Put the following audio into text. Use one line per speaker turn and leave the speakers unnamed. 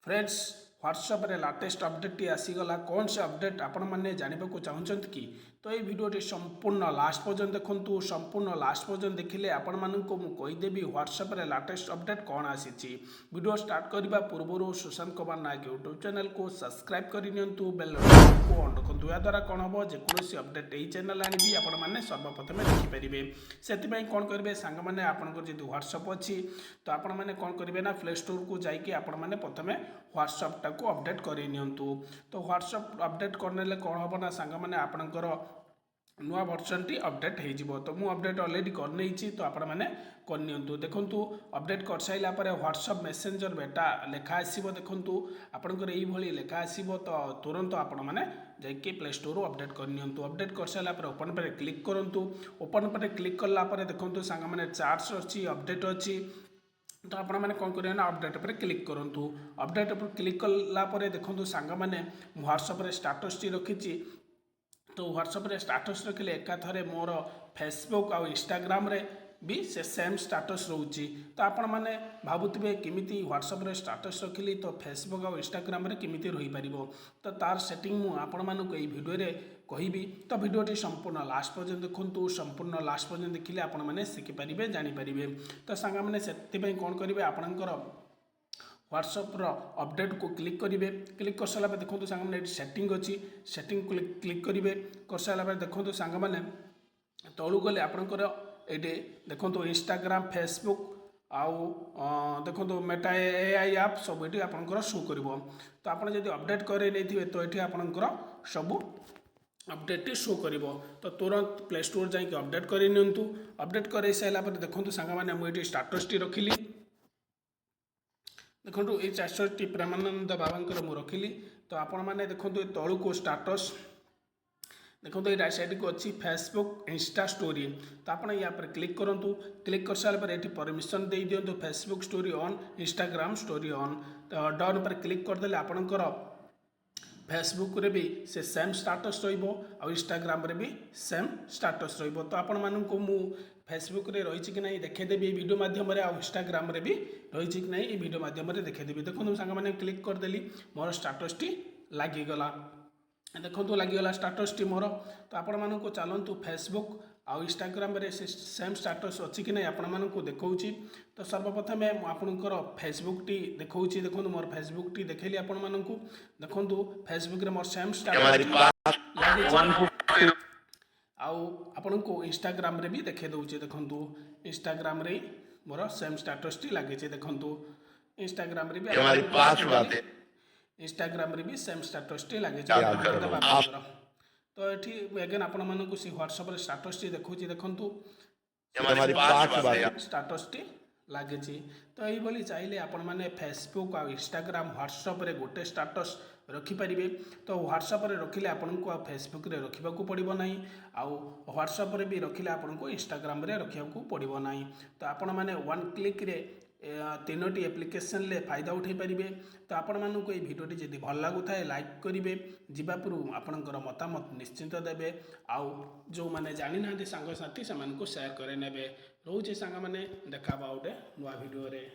Friends WhatsApp रे latest update T आसीगला कौन से अपडेट आपण मैंने जानवा चाहते कि तो ये वीडियो संपूर्ण लास्ट पर्यंत देखु संपूर्ण लास्ट पर्यंत देखिले आपण मानू कहीदेवी व्हाट्सएप रे लाटेस्ट अपडेट कौन आसी वीडियो स्टार्ट करने पूर्व सुशांत कुमार नायक यूट्यूब चैनल को सब्सक्राइब करनी बेल को ऑन रखु या द्वारा कौन हम जेकोसी अपडेट यही चैनल आनी आपण मैंने सर्वप्रथम देखिपारे से कौन करेंगे सांग मैंने आपंकर जी व्हाट्सएप अच्छी तो आपण मैंने कौन करेंगे ना प्ले स्टोर को जाकि आपण मैंने प्रथम व्हाट्सएप को अपडेट करनियंतु तो व्हाट्सएप अपडेट करने कौन हम ना सांग मैंने आपणकर नुआ वर्जन टी अपडेट हो तो मुझे अपडेट अलरेडी करनी तो आपण मैंने करनियंतु देखंतु अपडेट कर साइला परे व्हाट्सएप मेसेंजर बेटा लेखा आसीबो देखंतु आपनकर एई भली लेखा आसीबो तो तुरंत आपण माने जाइके प्ले स्टोर अपडेट करनियंतु अपडेट कर साइला परे ओपन पर क्लिक करंतु ओपन पर क्लिक करला परे देखंतु सांग माने चार्ट्स अछि अपडेट अछि तो आपण मैंने कौन करेंगे ना अपडेट पर क्लिक करूँ अपडेट पर क्लिक कला देखो सांग मैंने व्हाट्सएप स्टाटस टी रखी तो व्हाट्सएप स्टाटस रखिले एकाथरे मोर फेसबुक आउ इंस्टाग्राम रे भी से सेम स्टाटस रोची तो आपण मैंने भावुवे किमिति व्हाट्सएप स्टाटस रखिली तो फेसबुक आउ इंस्टाग्राम रे किमिति रही पारिबो तो तार सेटिंग मु आपण मानक एई वीडियो रे कहिबी तो वीडियोटी संपूर्ण लास्ट पर्यंत देखंतु संपूर्ण लास्ट पर्यंत देखिले आपण माने शिखि पारिबे जानि पारिबे तो सांगा माने सेति पई कोन करिवे आपणकर व्हाट्सएप अपडेट को क्लिक करेंगे क्लिक कर सारा देखो सांग मैंने सेटिंग अच्छी सेटिंग क्लिक करेंगे कर सारा देखो सांग मैंने तलू गले आपंकर ये देखो इंस्टाग्राम फेसबुक आउ देखो मेटा एआई आप सब ये आपंकर शो कर तो आप अपडेट करे नहीं तो ये आपंकर सब अपडेट शो कर तो तुरंत प्ले स्टोर जाकि अपडेट करनियंतु अपडेट कर सारापर देखो सांग मैंने मुझे स्टाटस टी रखिली देखो ये चार्जर प्रेमानंद बाबा मुझे रखिली तो आपण मैंने देखो तलू को स्टाटस देखो ये राइट साइड को अच्छी फेसबुक इंस्टा स्टोरी तो आप या पर क्लिक करूँ क्लिक कर सारा ये परमिशन दे दिंतु Facebook story on Instagram story on तो डन पर क्लिक करदे आपणकर फेसबुक रे भी से सेम स्टाटस रही इंस्टाग्राम रे भी सेम स्टाटस रही तो आपण मानू मु फेसबुक रे रही कि नहीं देखेदेवी वीडियो माध्यम आ इंस्टाग्राम रे भी रही कि नहीं ये वीडियो माध्यम देखेदेवी देखो सांग मैंने क्लिक करदेली मोर स्टाटस टी लगिगला देखो लगिगला स्टाटस टी मोर तो आपण मानू चलतु फेसबुक आउ इंस्टाग्राम रे सेम स्टाटस अच्छी कि नहीं आपण मानू देखा तो सर्वप्रथम आपणकर फेसबुक टी देखा देखो मोर फेसबुक टी देखली आपण मानू देखो फेसबुक रे मोर सेम स्टाटस आउ आपण को इंस्टाग्राम रे भी देखे दउचे देखंतु इंस्टाग्राम रे मोर सेम स्टेटस टी लागे छे देखंतु इंस्टाग्राम रे भी हमारी पास बात है इंस्टाग्राम रे भी सेम स्टेटस टी लागे छे तो एठी अगेन आपण मानन को सी व्हाट्सएप रे स्टेटस टी देखौची देखंतु हमारी पास बात है स्टेटस टी लागे छी तो एई बोली चाहिले आपण माने फेसबुक आ इंस्टाग्राम व्हाट्सएप रे गोटे स्टेटस रखिपारे तो व्हाट्सएप रखिले आपन को फेसबुक रे रखा पड़ो ना आउ व्हाट्सएप रे भी रखिले आपन को इंस्टाग्राम रे रखा पड़ो ना तो आपण मैंने वन क्लिक रे तीनोटी एप्लिकेशन ले फायदा उठे पारे तो आपण मानक ये भिडियोटी जदि भल लगुता है लाइक करेंगे जीवा पूर्व आपणकर मतामत निश्चिंत देवे आउ जो मैंने जानी ना सांगसाथी से सेयार करे रोचे सांग मैंने देखा गोटे नुआ भिडियो रे।